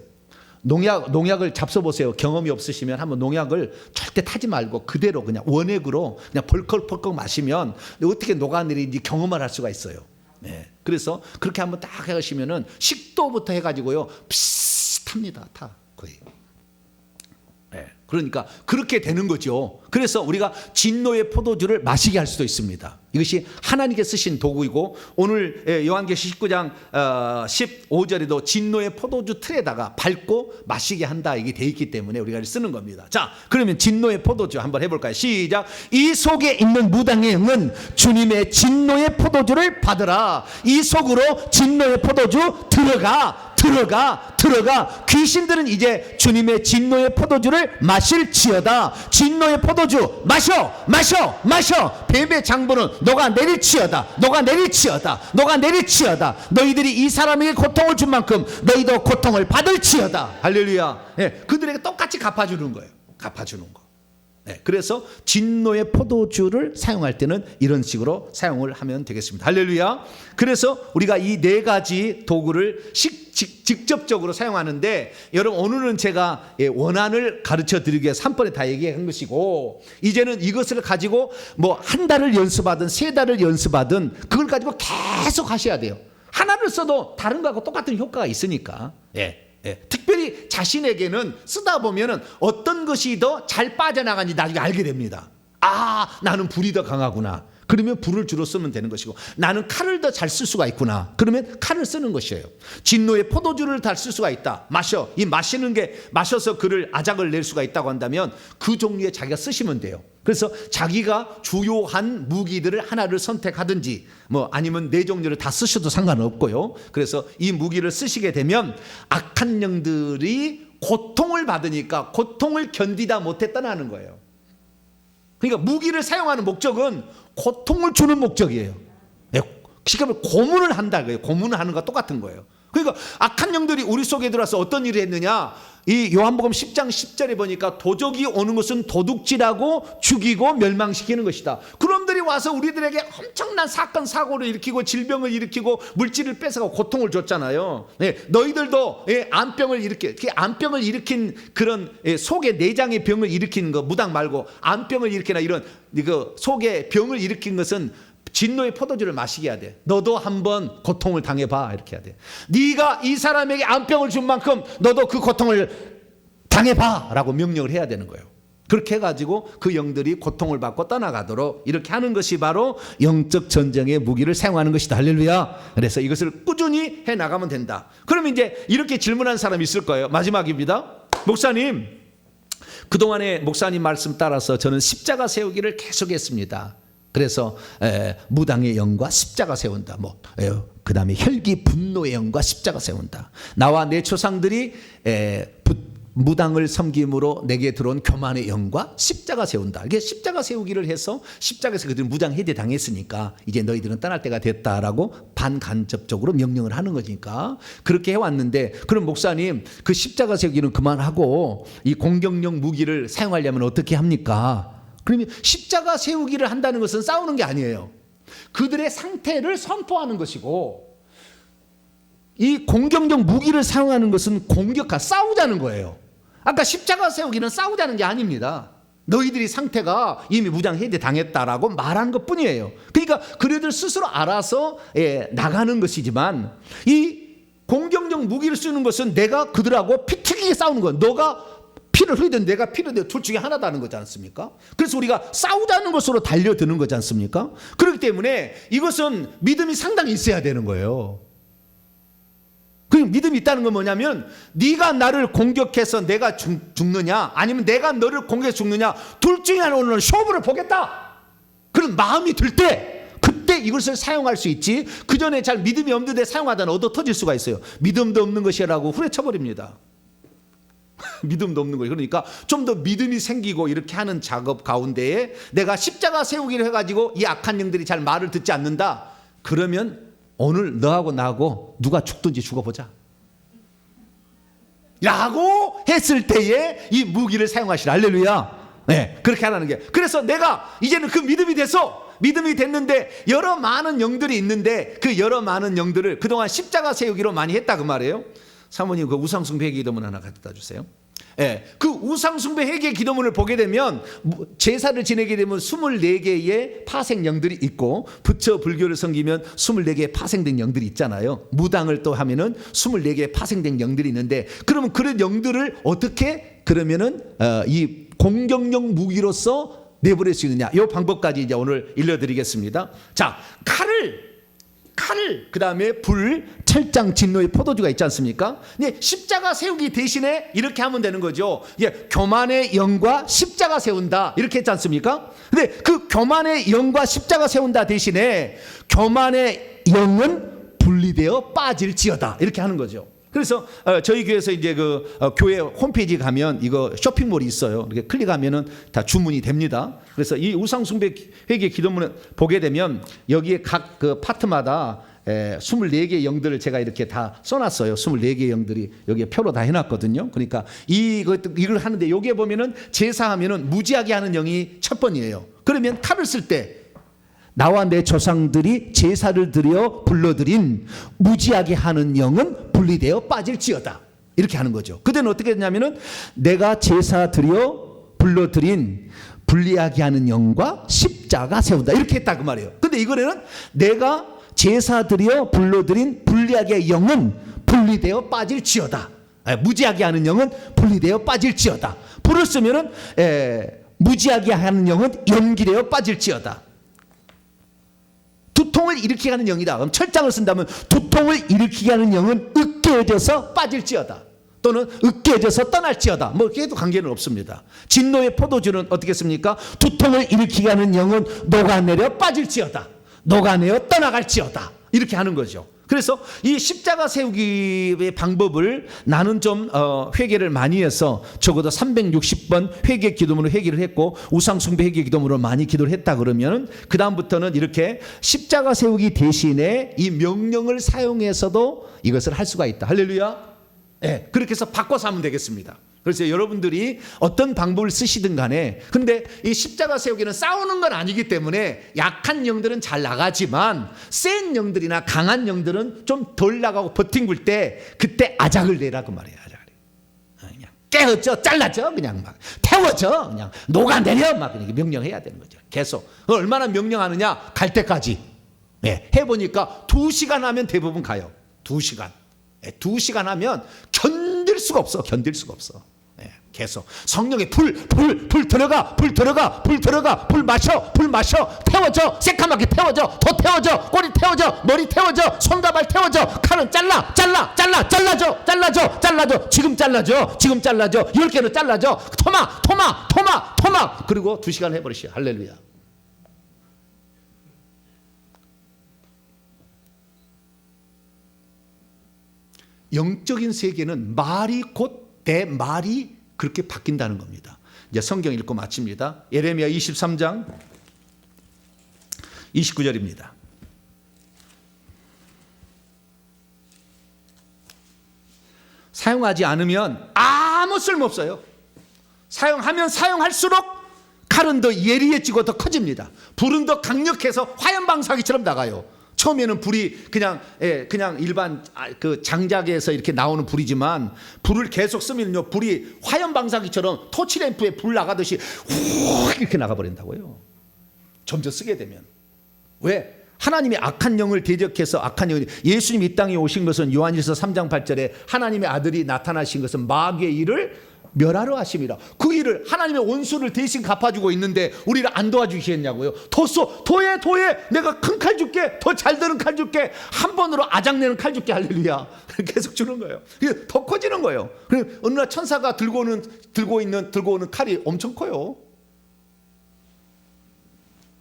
농약을 잡숴보세요. 경험이 없으시면 한번 농약을 절대 타지 말고 그대로 그냥 원액으로 그냥 벌컥벌컥 마시면 어떻게 녹아내리는지 경험을 할 수가 있어요. 네. 그래서 그렇게 한번 딱 해가시면은 식도부터 해가지고요 비슷합니다. 다 거의. 네. 그러니까 그렇게 되는 거죠. 그래서 우리가 진노의 포도주를 마시게 할 수도 있습니다. 이것이 하나님께 쓰신 도구이고 오늘 요한계시 19장 15절에도 진노의 포도주 틀에다가 밟고 마시게 한다 이게 돼 있기 때문에 우리가 쓰는 겁니다. 자, 그러면 진노의 포도주 한번 해볼까요? 시작. 이 속에 있는 무당의 영은 주님의 진노의 포도주를 받으라. 이 속으로 진노의 포도주 들어가. 귀신들은 이제 주님의 진노의 포도주를 마실지어다. 진노의 포도주 마셔. 뱀의 장부는 녹아내릴지어다. 너희들이 이 사람에게 고통을 준 만큼 너희도 고통을 받을지어다. 할렐루야. 네, 그들에게 똑같이 갚아주는 거예요. 갚아주는 거. 네, 그래서 진노의 포도주를 사용할 때는 이런 식으로 사용을 하면 되겠습니다. 할렐루야. 그래서 우리가 이 네 가지 도구를 직접적으로 사용하는데 여러분 오늘은 제가 원한을 가르쳐 드리기 위해서 한 번에 다 얘기한 것이고 이제는 이것을 가지고 뭐 한 달을 연습하든 세 달을 연습하든 그걸 가지고 계속 하셔야 돼요. 하나를 써도 다른 거하고 똑같은 효과가 있으니까. 특별히 자신에게는 쓰다 보면은 어떤 것이 더 잘 빠져나가는지 나중에 알게 됩니다. 아, 나는 불이 더 강하구나. 그러면 불을 주로 쓰면 되는 것이고 나는 칼을 더 잘 쓸 수가 있구나. 그러면 칼을 쓰는 것이에요. 진노의 포도주를 잘 쓸 수가 있다. 이 마시는 게 마셔서 그를 아작을 낼 수가 있다고 한다면 그 종류에 자기가 쓰시면 돼요. 그래서 자기가 주요한 무기들을 하나를 선택하든지 뭐 아니면 네 종류를 다 쓰셔도 상관없고요. 그래서 이 무기를 쓰시게 되면 악한 영들이 고통을 받으니까 고통을 견디다 못해 떠나는 거예요. 그러니까 무기를 사용하는 목적은 고통을 주는 목적이에요. 그러니까 고문을 한다. 고문을 하는 것과 똑같은 거예요. 그러니까 악한 영들이 우리 속에 들어와서 어떤 일을 했느냐, 이 요한복음 10장 10절에 보니까 도적이 오는 것은 도둑질하고 죽이고 멸망시키는 것이다. 그놈들이 와서 우리들에게 엄청난 사건 사고를 일으키고 질병을 일으키고 물질을 뺏어가고 고통을 줬잖아요. 너희들도 암병을 암병을 일으킨 그런 속의 내장의 병을 일으키는 거, 무당 말고 암병을 일으키나 이런 그 속의 병을 일으킨 것은 진노의 포도주를 마시게 해야 돼. 너도 한번 고통을 당해봐. 이렇게 해야 돼. 네가 이 사람에게 암병을 준 만큼 너도 그 고통을 당해봐 라고 명령을 해야 되는 거예요. 그렇게 해가지고 그 영들이 고통을 받고 떠나가도록 이렇게 하는 것이 바로 영적 전쟁의 무기를 사용하는 것이다. 할렐루야. 그래서 이것을 꾸준히 해나가면 된다. 그러면 이제 이렇게 질문한 사람이 있을 거예요. 마지막입니다. 목사님, 그동안에 목사님 말씀 따라서 저는 십자가 세우기를 계속했습니다. 그래서 무당의 영과 십자가 세운다. 그 다음에 혈기 분노의 영과 십자가 세운다. 나와 내 조상들이 무당을 섬김으로 내게 들어온 교만의 영과 십자가 세운다. 이게 십자가 세우기를 해서 십자가에서 그들은 무장 해제 당했으니까 이제 너희들은 떠날 때가 됐다라고 반간접적으로 명령을 하는 거니까 그렇게 해왔는데, 그럼 목사님 그 십자가 세우기는 그만하고 이 공격력 무기를 사용하려면 어떻게 합니까? 그러면 십자가 세우기를 한다는 것은 싸우는 게 아니에요. 그들의 상태를 선포하는 것이고, 이 공격력 무기를 사용하는 것은 싸우자는 거예요. 아까 십자가 세우기는 싸우자는 게 아닙니다. 너희들이 상태가 이미 무장 해제 당했다라고 말하는 것 뿐이에요. 그러니까 그들들 스스로 알아서 나가는 것이지만, 이 공격력 무기를 쓰는 것은 내가 그들하고 피 튀기게 싸우는 거예요. 너가 피를 흘리든 내가 피를 흘리든 둘 중에 하나다는 거지 않습니까? 그래서 우리가 싸우자는 것으로 달려드는 거지 않습니까? 그렇기 때문에 이것은 믿음이 상당히 있어야 되는 거예요. 그 믿음이 있다는 건 뭐냐면, 네가 나를 공격해서 내가 죽느냐, 아니면 내가 너를 공격해서 죽느냐, 둘 중에 하나 오늘 쇼부를 보겠다, 그런 마음이 들 때, 그때 이것을 사용할 수 있지. 그 전에 잘 믿음이 없는데 사용하다는 얻어 터질 수가 있어요. 믿음도 없는 것이라고 후려쳐버립니다. 믿음도 없는 거예요. 그러니까 좀 더 믿음이 생기고 이렇게 하는 작업 가운데에 내가 십자가 세우기를 해가지고 이 악한 영들이 잘 말을 듣지 않는다. 그러면 오늘 너하고 나하고 누가 죽든지 죽어보자 라고 했을 때에 이 무기를 사용하시라. 할렐루야. 그렇게 하라는 게. 그래서 내가 이제는 그 믿음이 됐는데 여러 많은 영들이 있는데 그 여러 많은 영들을 그동안 십자가 세우기로 많이 했다 그 말이에요. 사모님 그 우상숭배 회개 기도문 하나 갖다 주세요. 그 우상숭배 회개 기도문을 보게 되면 제사를 지내게 되면 24개의 파생 영들이 있고, 부처 불교를 섬기면 24개의 파생된 영들이 있잖아요. 무당을 또 하면은 24개의 파생된 영들이 있는데, 그러면 그런 영들을 어떻게 그러면은 이 공격력 무기로서 내버릴 수 있느냐, 이 방법까지 이제 오늘 일러드리겠습니다. 자, 칼을 그 다음에 불, 철장, 진노의 포도주가 있지 않습니까? 십자가 세우기 대신에 이렇게 하면 되는 거죠. 교만의 영과 십자가 세운다 이렇게 했지 않습니까? 근데 그 교만의 영과 십자가 세운다 대신에 교만의 영은 분리되어 빠질지어다 이렇게 하는 거죠. 그래서 저희 교회에서 이제 그 교회 홈페이지 가면 이거 쇼핑몰이 있어요. 이렇게 클릭하면은 다 주문이 됩니다. 그래서 이 우상숭배 회개 기도문을 보게 되면 여기에 각 그 파트마다 24개의 영들을 제가 이렇게 다 써놨어요. 24개의 영들이 여기에 표로 다 해놨거든요. 그러니까 이걸 하는데 여기에 보면은 제사하면은 무지하게 하는 영이 첫 번이에요. 그러면 칼을 쓸 때 나와 내 조상들이 제사를 드려 불러들인 무지하게 하는 영은 분리되어 빠질지어다 이렇게 하는 거죠. 그때는 어떻게 했냐면은 내가 제사 드려 불러들인 분리하게 하는 영과 십자가 세운다 이렇게 했다 그 말이에요. 근데 이거는 내가 제사 드려 불러들인 분리하게 영은 분리되어 빠질지어다. 무지하게 하는 영은 분리되어 빠질지어다. 불을 쓰면은 무지하게 하는 영은 연기되어 빠질지어다. 두통을 일으키게 하는 영이다. 그럼 철장을 쓴다면 두통을 일으키게 하는 영은 으깨어져서 빠질지어다. 또는 으깨어져서 떠날지어다. 뭐 이게도 관계는 없습니다. 진노의 포도주는 어떻게 했습니까? 두통을 일으키게 하는 영은 녹아내려 빠질지어다. 녹아내어 떠나갈지어다. 이렇게 하는 거죠. 그래서 이 십자가 세우기의 방법을 나는 좀 회개를 많이 해서 적어도 360번 회개 기도문으로 회개를 했고 우상숭배 회개 기도문으로 많이 기도를 했다 그러면 그 다음부터는 이렇게 십자가 세우기 대신에 이 명령을 사용해서도 이것을 할 수가 있다. 할렐루야. 네, 그렇게 해서 바꿔서 하면 되겠습니다. 그래서 여러분들이 어떤 방법을 쓰시든 간에, 근데 이 십자가 세우기는 싸우는 건 아니기 때문에 약한 영들은 잘 나가지만 센 영들이나 강한 영들은 좀 덜 나가고 버팅굴 때 그때 아작을 내라 그 말이에요. 아작을. 그냥 깨어져, 잘라져, 그냥 막 태워져, 그냥 녹아내려 막 이렇게 명령해야 되는 거죠. 계속. 얼마나 명령하느냐? 갈 때까지. 네, 해보니까 2시간 하면 대부분 가요. 2시간. 2시간 하면 견딜 수가 없어. 견딜 수가 없어. 계속 성령의 불 들어가, 불 들어가, 불 들어가, 불 마셔, 태워져, 새까맣게 태워져, 더 태워져, 꼬리 태워져, 머리 태워져, 손과 발 태워져, 칼은 잘라줘, 지금 잘라줘, 10개로 잘라줘, 토막, 그리고 2시간 해버리시오. 할렐루야. 영적인 세계는 말이 곧 내 말이 그렇게 바뀐다는 겁니다. 이제 성경 읽고 마칩니다. 예레미야 23장 29절입니다. 사용하지 않으면 아무 쓸모 없어요. 사용하면 사용할수록 칼은 더 예리해지고 더 커집니다. 불은 더 강력해서 화염방사기처럼 나가요. 처음에는 불이 그냥 일반 그 장작에서 이렇게 나오는 불이지만 불을 계속 쓰면요, 불이 화염방사기처럼 토치램프에 불 나가듯이 훅 이렇게 나가버린다고요. 점점 쓰게 되면. 왜? 하나님이 악한 영을 대적해서 악한 영이, 예수님이 이 땅에 오신 것은 요한일서 3장 8절에 하나님의 아들이 나타나신 것은 마귀의 일을 멸하러 하심이라. 그 일을 하나님의 원수를 대신 갚아주고 있는데 우리를 안 도와주시겠냐고요. 도에 내가 큰 칼 줄게, 더 잘 드는 칼 줄게, 한 번으로 아작내는 칼 줄게. 할렐루야. 계속 주는 거예요. 더 커지는 거예요. 어느 날 천사가 들고 오는 칼이 엄청 커요.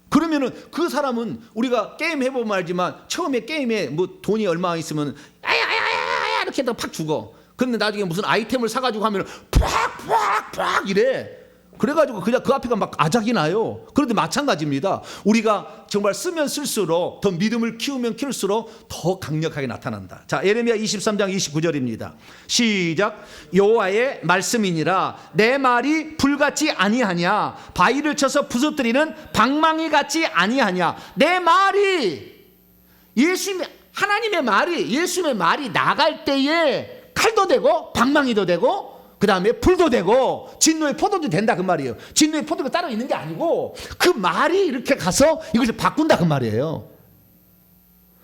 그러면은 그 사람은 우리가 게임 해보면 알지만 처음에 게임에 뭐 돈이 얼마 있으면 야야야야 이렇게 팍 죽어. 그런데 나중에 무슨 아이템을 사가지고 하면 팍 이래. 그래가지고 그냥 그 앞에가 막 아작이 나요. 그런데 마찬가지입니다. 우리가 정말 쓰면 쓸수록 더 믿음을 키우면 키울수록 더 강력하게 나타난다. 자, 예레미야 23장 29절입니다. 시작. 여호와의 말씀이니라 내 말이 불같이 아니하냐, 바위를 쳐서 부서뜨리는 방망이 같지 아니하냐. 내 말이, 하나님의 말이, 예수님의 말이 나갈 때에 칼도 되고 방망이도 되고 그 다음에 불도 되고 진노의 포도도 된다 그 말이에요. 진노의 포도가 따로 있는 게 아니고 그 말이 이렇게 가서 이것을 바꾼다 그 말이에요.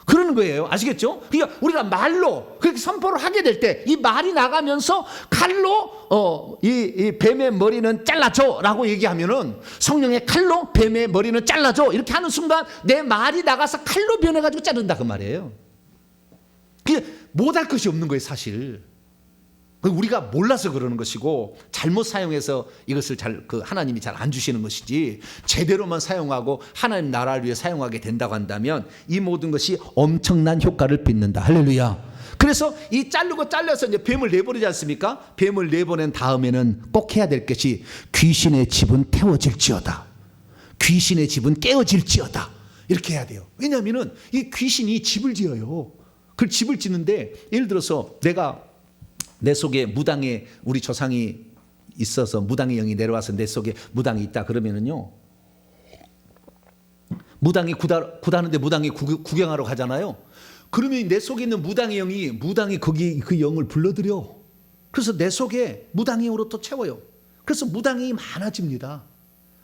그러는 거예요. 아시겠죠? 그러니까 우리가 말로 그렇게 선포를 하게 될 때 이 말이 나가면서 칼로 이 뱀의 머리는 잘라줘 라고 얘기하면은, 성령의 칼로 뱀의 머리는 잘라줘 이렇게 하는 순간 내 말이 나가서 칼로 변해가지고 자른다 그 말이에요. 못할 것이 없는 거예요 사실. 우리가 몰라서 그러는 것이고 잘못 사용해서 이것을 하나님이 잘 안 주시는 것이지, 제대로만 사용하고 하나님 나라를 위해 사용하게 된다고 한다면 이 모든 것이 엄청난 효과를 빚는다. 할렐루야. 그래서 이 잘라서 이제 뱀을 내보내지 않습니까? 뱀을 내보낸 다음에는 꼭 해야 될 것이 귀신의 집은 태워질지어다, 귀신의 집은 깨어질지어다, 이렇게 해야 돼요. 왜냐하면은 이 귀신이 집을 지어요. 그 집을 짓는데, 예를 들어서 내 속에 무당의 우리 조상이 있어서 무당의 영이 내려와서 내 속에 무당이 있다 그러면은요, 무당이 굿하는데 무당이 구경하러 가잖아요. 그러면 내 속에 있는 무당이 거기 그 영을 불러들여. 그래서 내 속에 무당의 영으로 또 채워요. 그래서 무당이 많아집니다.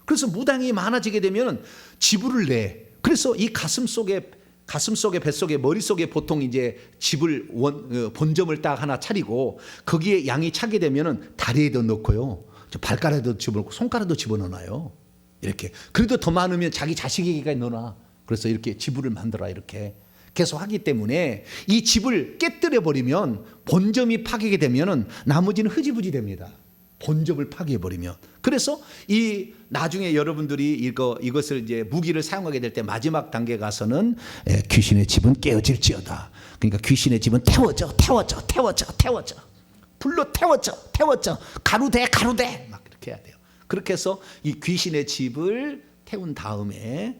그래서 무당이 많아지게 되면 지불을 내. 그래서 이 가슴 속에, 뱃속에, 머릿속에 보통 이제 집을 본점을 딱 하나 차리고 거기에 양이 차게 되면은 다리에도 넣고요, 발가락에도 집어넣고 손가락에도 집어넣어요. 이렇게. 그래도 더 많으면 자기 자식에게 넣어놔. 그래서 이렇게 지불을 만들어 이렇게 계속 하기 때문에 이 집을 깨뜨려 버리면, 본점이 파괴가 되면은 나머지는 흐지부지 됩니다. 본점을 파괴해 버리면. 그래서 이 나중에 여러분들이 이것을 이제 무기를 사용하게 될 때 마지막 단계 가서는 귀신의 집은 깨어질지어다. 그러니까 귀신의 집은 태워져 불로 태워져 가루대 막 이렇게 해야 돼요. 그렇게 해서 이 귀신의 집을 태운 다음에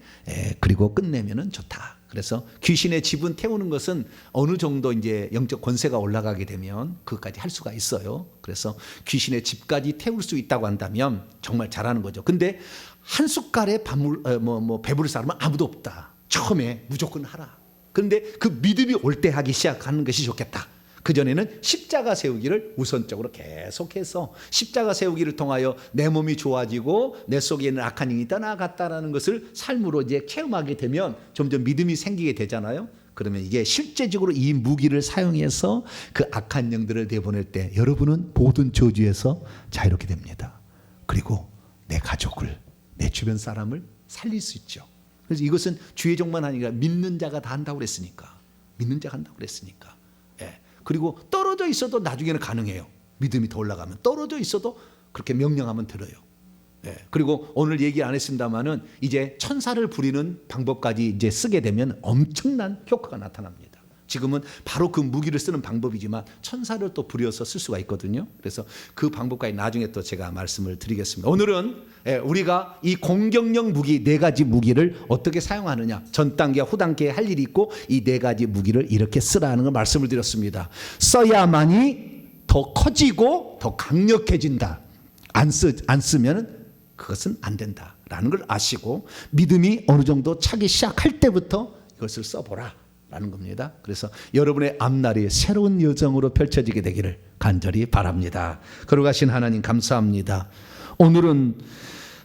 그리고 끝내면은 좋다. 그래서 귀신의 집은 태우는 것은 어느 정도 이제 영적 권세가 올라가게 되면 그것까지 할 수가 있어요. 그래서 귀신의 집까지 태울 수 있다고 한다면 정말 잘하는 거죠. 근데 한 숟갈에 배부를 사람은 아무도 없다. 처음에 무조건 하라. 그런데 그 믿음이 올 때 하기 시작하는 것이 좋겠다. 그전에는 십자가 세우기를 우선적으로 계속해서 십자가 세우기를 통하여 내 몸이 좋아지고 내 속에 있는 악한 영이 떠나갔다라는 것을 삶으로 이제 체험하게 되면 점점 믿음이 생기게 되잖아요. 그러면 이게 실제적으로 이 무기를 사용해서 그 악한 영들을 내보낼 때 여러분은 모든 저주에서 자유롭게 됩니다. 그리고 내 가족을, 내 주변 사람을 살릴 수 있죠. 그래서 이것은 주의 종만 아니라 믿는 자가 다 한다고 그랬으니까. 믿는 자가 한다고 그랬으니까. 그리고 떨어져 있어도 나중에는 가능해요. 믿음이 더 올라가면 떨어져 있어도 그렇게 명령하면 들어요. 그리고 오늘 얘기 안 했습니다만은 이제 천사를 부리는 방법까지 이제 쓰게 되면 엄청난 효과가 나타납니다. 지금은 바로 그 무기를 쓰는 방법이지만 천사를 또 부려서 쓸 수가 있거든요. 그래서 그 방법까지 나중에 또 제가 말씀을 드리겠습니다. 오늘은 우리가 이 공격력 무기 4가지 무기를 어떻게 사용하느냐, 전 단계와 후 단계에 할 일이 있고 이 4가지 무기를 이렇게 쓰라는 걸 말씀을 드렸습니다. 써야만이 더 커지고 더 강력해진다. 안 쓰면 그것은 안 된다라는 걸 아시고 믿음이 어느 정도 차기 시작할 때부터 이것을 써보라 라는 겁니다. 그래서 여러분의 앞날이 새로운 여정으로 펼쳐지게 되기를 간절히 바랍니다. 거룩하신 하나님 감사합니다. 오늘은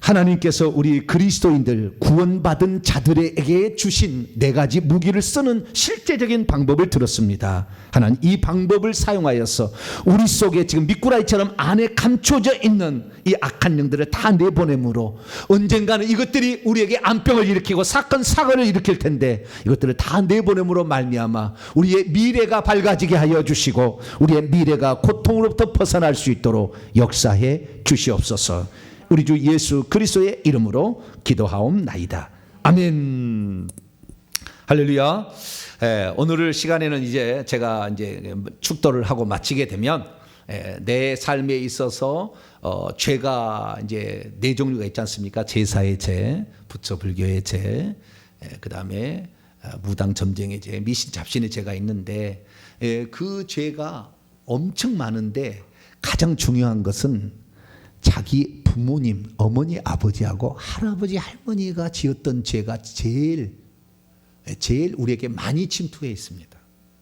하나님께서 우리 그리스도인들 구원받은 자들에게 주신 4가지 무기를 쓰는 실제적인 방법을 들었습니다. 하나님 이 방법을 사용하여서 우리 속에 지금 미꾸라지처럼 안에 감춰져 있는 이 악한 영들을 다 내보내므로 언젠가는 이것들이 우리에게 암병을 일으키고 사건을 일으킬 텐데 이것들을 다 내보내므로 말미암아 우리의 미래가 밝아지게 하여 주시고 우리의 미래가 고통으로부터 벗어날 수 있도록 역사해 주시옵소서. 우리 주 예수 그리스도의 이름으로 기도하옵나이다. 아멘. 할렐루야. 오늘 시간에는 이제 제가 이제 축도를 하고 마치게 되면 내 삶에 있어서 죄가 이제 4종류가 있지 않습니까? 제사의 죄, 부처 불교의 죄, 그다음에 무당 점쟁의 죄, 미신 잡신의 죄가 있는데 그 죄가 엄청 많은데 가장 중요한 것은 자기 부모님, 어머니, 아버지하고 할아버지, 할머니가 지었던 죄가 제일 우리에게 많이 침투해 있습니다.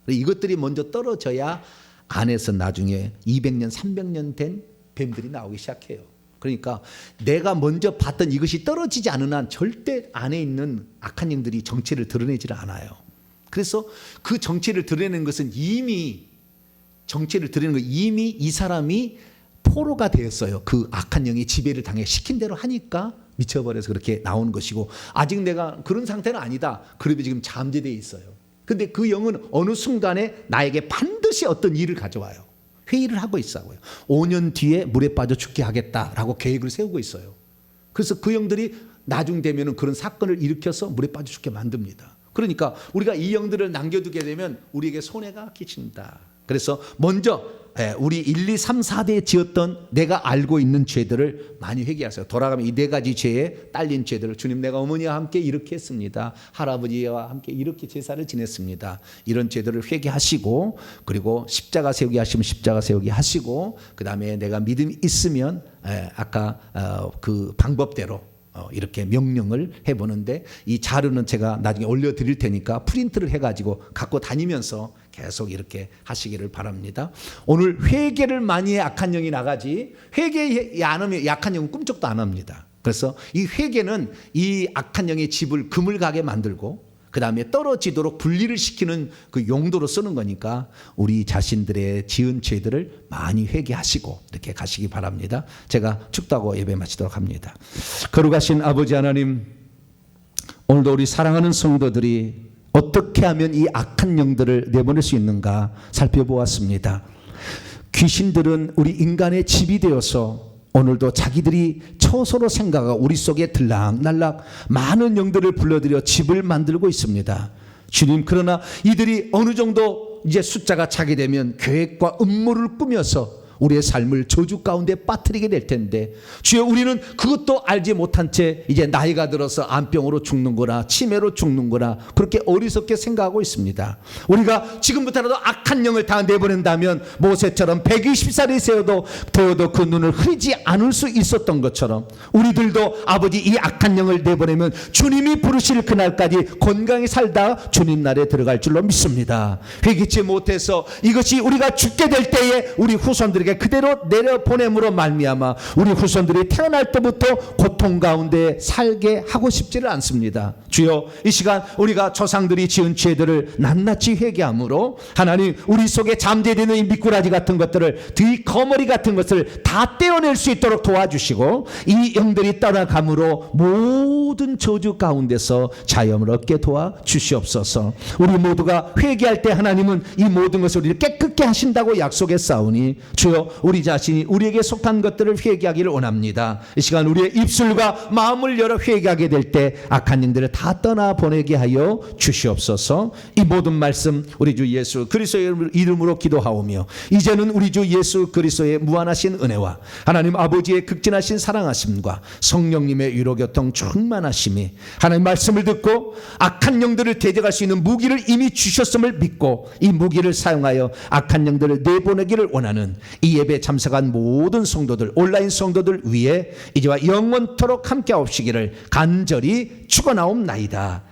이것들이 먼저 떨어져야 안에서 나중에 200년, 300년 된 뱀들이 나오기 시작해요. 그러니까 내가 먼저 봤던 이것이 떨어지지 않은 한 절대 안에 있는 악한 영들이 정체를 드러내질 않아요. 그래서 그 정체를 드러내는 것은 이미 이 사람이 포로가 되었어요. 그 악한 영이 지배를 당해 시킨 대로 하니까 미쳐버려서 그렇게 나오는 것이고 아직 내가 그런 상태는 아니다. 그러면 지금 잠재되어 있어요. 근데 그 영은 어느 순간에 나에게 반드시 어떤 일을 가져와요. 회의를 하고 있어요. 5년 뒤에 물에 빠져 죽게 하겠다라고 계획을 세우고 있어요. 그래서 그 영들이 나중 되면 그런 사건을 일으켜서 물에 빠져 죽게 만듭니다. 그러니까 우리가 이 영들을 남겨두게 되면 우리에게 손해가 끼친다. 그래서 먼저 우리 1, 2, 3, 4대에 지었던 내가 알고 있는 죄들을 많이 회개하세요. 돌아가면 이 4가지 죄에 딸린 죄들을 주님 내가 어머니와 함께 이렇게 했습니다. 할아버지와 함께 이렇게 제사를 지냈습니다. 이런 죄들을 회개하시고 그리고 십자가 세우기 하시면 십자가 세우기 하시고 그 다음에 내가 믿음이 있으면 아까 그 방법대로 이렇게 명령을 해보는데 이 자료는 제가 나중에 올려드릴 테니까 프린트를 해가지고 갖고 다니면서 계속 이렇게 하시기를 바랍니다. 오늘 회개를 많이 해 악한 영이 나가지 회개 안 하면 약한 영은 꿈쩍도 안 합니다. 그래서 이 회개는 이 악한 영의 집을 그물가게 만들고 그 다음에 떨어지도록 분리를 시키는 그 용도로 쓰는 거니까 우리 자신들의 지은 죄들을 많이 회개하시고 이렇게 가시기 바랍니다. 제가 축도하고 예배 마치도록 합니다. 거룩하신 아버지 하나님, 오늘도 우리 사랑하는 성도들이 어떻게 하면 이 악한 영들을 내보낼 수 있는가 살펴보았습니다. 귀신들은 우리 인간의 집이 되어서 오늘도 자기들이 처소로 생각하고 우리 속에 들락날락 많은 영들을 불러들여 집을 만들고 있습니다. 주님, 그러나 이들이 어느 정도 이제 숫자가 차게 되면 계획과 음모를 꾸며서 우리의 삶을 저주 가운데 빠뜨리게 될 텐데, 주여, 우리는 그것도 알지 못한 채 이제 나이가 들어서 암병으로 죽는구나, 치매로 죽는구나, 그렇게 어리석게 생각하고 있습니다. 우리가 지금부터라도 악한 영을 다 내보낸다면 모세처럼 120살이 되어도 그 눈을 흐리지 않을 수 있었던 것처럼, 우리들도 아버지 이 악한 영을 내보내면 주님이 부르실 그날까지 건강히 살다 주님 나라에 들어갈 줄로 믿습니다. 회개치 못해서 이것이 우리가 죽게 될 때에 우리 후손들에게 그대로 내려보냄으로 말미암아 우리 후손들이 태어날 때부터 고통 가운데 살게 하고 싶지를 않습니다. 주여, 이 시간 우리가 조상들이 지은 죄들을 낱낱이 회개함으로 하나님, 우리 속에 잠재되는 이 미꾸라지 같은 것들을, 이 거머리 같은 것을 다 떼어낼 수 있도록 도와주시고, 이 영들이 떠나감으로 모든 저주 가운데서 자유함을 얻게 도와주시옵소서. 우리 모두가 회개할 때 하나님은 이 모든 것을 우리를 깨끗게 하신다고 약속했사오니, 주여, 우리 자신이 우리에게 속한 것들을 회개하기를 원합니다. 이 시간 우리의 입술과 마음을 열어 회개하게 될 때 악한 영들을 다 떠나보내게 하여 주시옵소서. 이 모든 말씀 우리 주 예수 그리스도의 이름으로 기도하오며, 이제는 우리 주 예수 그리스도의 무한하신 은혜와 하나님 아버지의 극진하신 사랑하심과 성령님의 위로교통 충만하심이, 하나님 말씀을 듣고 악한 영들을 대적할 수 있는 무기를 이미 주셨음을 믿고 이 무기를 사용하여 악한 영들을 내보내기를 원하는 이 예배에 참석한 모든 성도들, 온라인 성도들 위해 이제와 영원토록 함께 하옵시기를 간절히 축원하옵나이다.